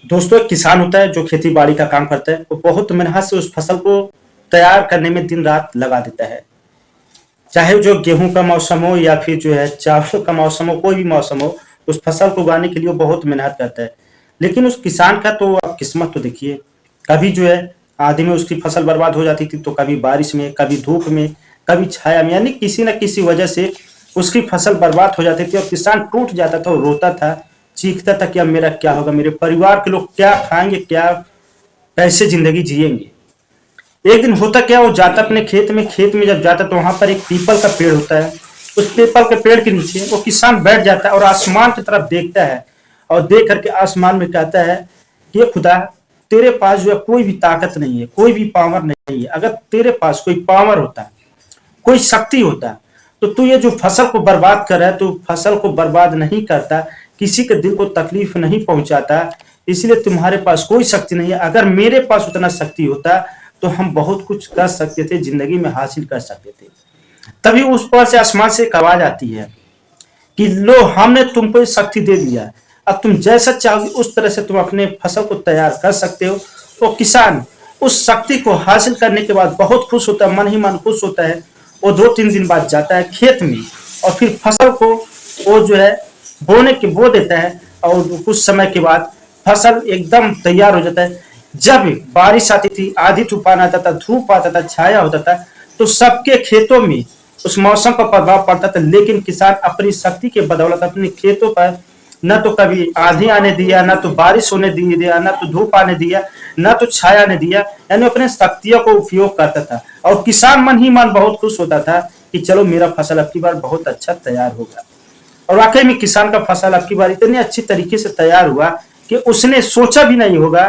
दोस्तों एक किसान होता है जो खेती बाड़ी का काम करता है। वो बहुत मेहनत से उस फसल को तैयार करने में दिन रात लगा देता है। चाहे जो गेहूं का मौसम हो या फिर जो है चावल का मौसम हो, कोई भी मौसम हो, उस फसल को उगाने के लिए वो बहुत मेहनत करता है। लेकिन उस किसान का तो आप किस्मत तो देखिए, कभी जो है आधी में उसकी फसल बर्बाद हो जाती थी, तो कभी बारिश में, कभी धूप में, कभी छाया में, यानी किसी न किसी वजह से उसकी फसल बर्बाद हो जाती थी और किसान टूट जाता था और रोता था, चीखता था कि अब मेरा क्या होगा, मेरे परिवार के लोग क्या खाएंगे, क्या कैसे जिंदगी जिएंगे। एक दिन होता क्या, वो जाता अपने खेत में जब जाता तो वहां पर एक पीपल का पेड़ होता है। उस पीपल के पेड़ के नीचे वो किसान बैठ जाता है और आसमान की तरफ देखता है और देख करके आसमान में कहता है कि ये खुदा, तेरे पास जो है कोई भी ताकत नहीं है, कोई भी पावर नहीं है। अगर तेरे पास कोई पावर होता, कोई शक्ति होता, तो तू ये जो फसल को बर्बाद कर रहा है, तू फसल को बर्बाद नहीं करता, किसी के दिल को तकलीफ नहीं पहुंचाता, इसलिए तुम्हारे पास कोई शक्ति नहीं है। अगर मेरे पास उतना शक्ति होता तो हम बहुत कुछ कर सकते थे, जिंदगी में हासिल कर सकते थे। तभी उस पर से आसमान से एक आवाज आती है कि लो, हमने तुमको ये शक्ति दे दिया, अब तुम जैसा चाहोगे उस तरह से तुम अपने फसल को तैयार कर सकते हो। तो किसान उस शक्ति को हासिल करने के बाद बहुत खुश होता है, मन ही मन खुश होता है। वो 2-3 दिन बाद जाता है खेत में और फिर फसल को वो जो है बो देता है और कुछ समय के बाद फसल एकदम तैयार हो जाता है। जब बारिश आती थी, आधी तूफान आता था, धूप आता था, छाया होता था, तो सबके खेतों में उस मौसम का प्रभाव पड़ता था। लेकिन किसान अपनी शक्ति के बदौलत अपने खेतों पर न तो कभी आंधी आने दिया, न तो बारिश होने दिया, न तो धूप आने दिया, न तो छाया आने दिया, यानी अपने शक्तियों को उपयोग करता था। और किसान मन ही मन बहुत खुश होता था कि चलो मेरा फसल अब की बार बहुत अच्छा तैयार होगा। और वाकई में किसान का फसल अब की बार इतनी अच्छी तरीके से तैयार हुआ कि उसने सोचा भी नहीं होगा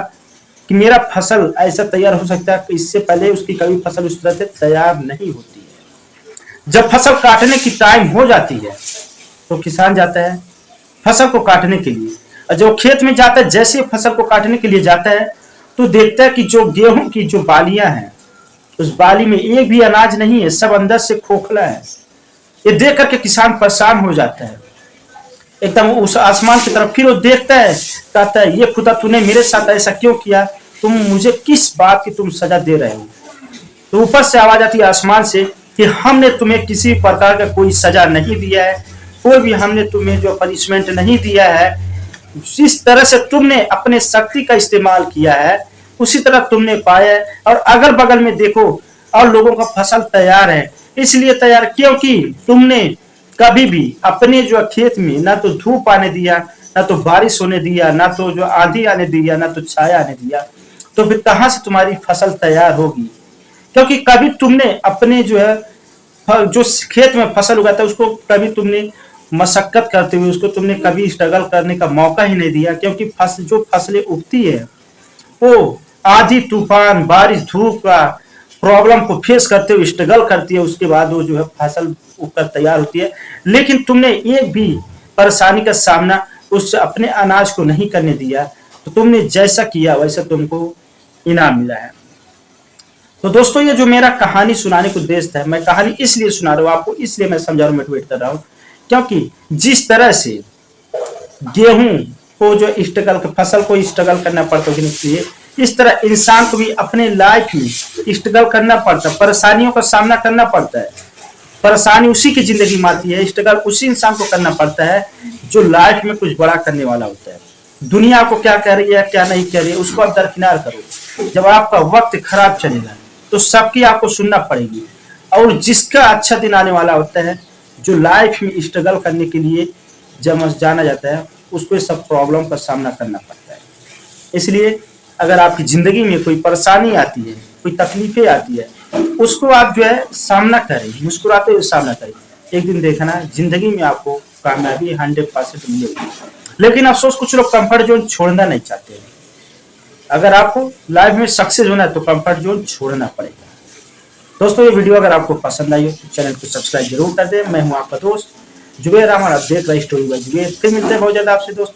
कि मेरा फसल ऐसा तैयार हो सकता है। इससे पहले उसकी कभी फसल उस तरह से तैयार नहीं होती है। जब फसल काटने की टाइम हो जाती है तो किसान जाता है फसल को काटने के लिए, और जब खेत में जाता है, जैसे फसल को काटने के लिए जाता है तो देखता है कि जो गेहूं की जो बालियां हैं, उस बाली में एक भी अनाज नहीं है, सब अंदर से खोखला है। ये देख करके किसान परेशान हो जाता है एकदम उस आसमान की तरफ। फिर वो देखता है, कहता है ये खुदा, तूने मेरे साथ ऐसा क्यों किया, तुम मुझे किस बात की तुम सजा दे रहे हो। तो ऊपर से आवाज आती है आसमान से कि हमने तुम्हें किसी प्रकार का कोई सजा नहीं दिया है, कोई भी हमने तुम्हें जो पनिशमेंट नहीं दिया है। जिस तरह से तुमने अपने शक्ति का इस्तेमाल किया है उसी तरह तुमने पाया है। और अगल बगल में देखो और लोगों का फसल तैयार है, इसलिए तैयार क्योंकि तुमने कभी भी अपने जो खेत में ना तो धूप आने दिया, ना तो बारिश होने दिया, ना तो जो आंधी आने दिया, ना तो छाया आने दिया। तो फिर कहां से तुम्हारी फसल तैयार होगी, क्योंकि कभी तुमने अपने जो है जो खेत में फसल उगाता है उसको कभी तुमने मशक्कत करते हुए उसको तुमने कभी स्ट्रगल करने का मौका ही नहीं दिया। क्योंकि जो फसलें उगती है वो आधी तूफान, बारिश, धूप का प्रॉब्लम को फेस करते हुए स्ट्रगल करती है, उसके बाद वो जो है फसल उगकर तैयार होती है। लेकिन तुमने एक भी परेशानी का सामना उस अपने अनाज को नहीं करने दिया, तो तुमने जैसा किया वैसा तुमको इनाम मिला है। तो दोस्तों ये जो मेरा कहानी सुनाने को उद्देश्य है, मैं कहानी इसलिए सुना रहा हूँ आपको, इसलिए मैं समझा रहा हूँ, मोटिवेट कर रहा हूँ, क्योंकि जिस तरह से गेहूं को जो स्ट्रगल फसल को स्ट्रगल करना पड़ता है इसलिए, इस तरह इंसान को भी अपने लाइफ में स्ट्रगल करना पड़ता है, परेशानियों का सामना करना पड़ता है। परेशानी उसी की जिंदगी में आती है, स्ट्रगल उसी इंसान को करना पड़ता है जो लाइफ में कुछ बड़ा करने वाला होता है। दुनिया को क्या कह रही है क्या नहीं कह रही है उसको आप दरकिनार करो। जब आपका वक्त खराब चलेगा तो सबकी आपको सुनना पड़ेगी। और जिसका अच्छा दिन आने वाला होता है, जो लाइफ में स्ट्रगल करने के लिए जब जाना जाता है, उसको सब प्रॉब्लम का सामना करना पड़ता है। इसलिए अगर आपकी जिंदगी में कोई परेशानी आती है, कोई तकलीफें आती है, उसको आप जो है सामना करें, मुस्कुराते हुए सामना करें। एक दिन देखना जिंदगी में आपको कामयाबी 100% मिलेगी। लेकिन अफसोस कुछ लोग कंफर्ट जोन छोड़ना नहीं चाहते हैं। अगर आपको लाइफ में सक्सेस होना है तो कंफर्ट जोन छोड़ना पड़ेगा। दोस्तों ये वीडियो अगर आपको पसंद आई हो तो चैनल को सब्सक्राइब जरूर कर दें। मैं हूं आपका दोस्त जुबेर रहमान, आप देख रहे स्टोरी बाय जुबेर। फिर मिलते हैं बहुत ज्यादा आपसे दोस्तों।